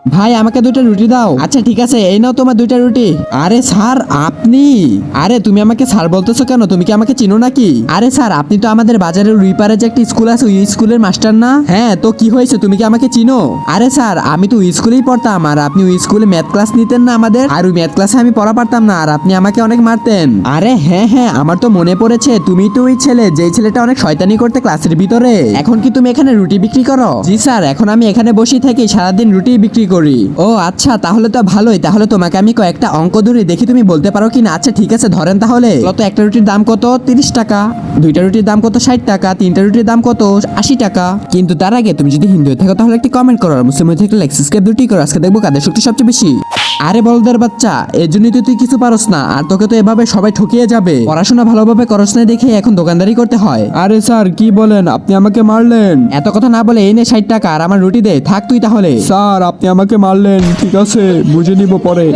ভাই আমাকে 2টা রুটি দাও। আচ্ছা ঠিক আছে, এই নাও তোমার 2টা রুটি। আরে স্যার আপনি, আরে তুমি আমাকে স্যার বলতেছো কেন? তুমি কি আমাকে চিনো নাকি? আরে স্যার আপনি তো আমাদের বাজারের ওই পারে যে একটা স্কুল আছে ওই স্কুলের মাস্টার না? হ্যাঁ তো কি হয়েছে, তুমি কি আমাকে চিনো? আরে স্যার আমি তো ওই স্কুলেই পড়তাম, আর আপনি ওই স্কুলে ম্যাথ ক্লাস নিতেন না আমাদের, আর ওই ম্যাথ ক্লাসে আমি পড়া পারতাম না আর আপনি আমাকে অনেক মারতেন। আরে হ্যাঁ হ্যাঁ আমার তো মনে পড়েছে, তুমি তো ওই ছেলে যেই ছেলেটা অনেক শয়তানি করতে ক্লাসের ভিতরে। এখন কি তুমি এখানে রুটি বিক্রি করো? জি স্যার, এখন আমি এখানে বসে থাকি, সারাদিন রুটি বিক্রি করি। ও আচ্ছা তাহলে তো ভালোই, তাহলে তোমাকে আমি কয়েকটা অঙ্ক ধরি, দেখি তুমি বলতে পারো কিনা। আচ্ছা ঠিক আছে ধরেন তাহলে। তো একটা রুটির দাম কত? 30 টাকা। 2টা রুটির দাম কত? 60 টাকা। 3টা রুটির দাম কত? 80 টাকা। কিন্তু তার আগে তুমি যদি হিন্দু হয়ে থাকো তাহলে একটি কমেন্ট করো, আর মুসলিম হয়ে থাকলে লাইক সাবস্ক্রাইব দুটি করো। আজকে দেখবো কাদের শক্তি সবচেয়ে বেশি। আরে বলদের বাচ্চা, এর জন্যই তো তুই কিছু পারস না, আর তোকে তো এভাবে সবাই ঠকিয়ে যাবে। পড়াশোনা ভালোভাবে করস না দেখে এখন দোকানদারি করতে হয়। আরে স্যার কি বলেন, আপনি আমাকে মারলেন। এত কথা না বলে এই নে 60 টাকা আর আমার রুটি দে, থাক তুই তাহলে। স্যার আপনি আমাকে মারলেন, ঠিক আছে বুঝে নিব পরে।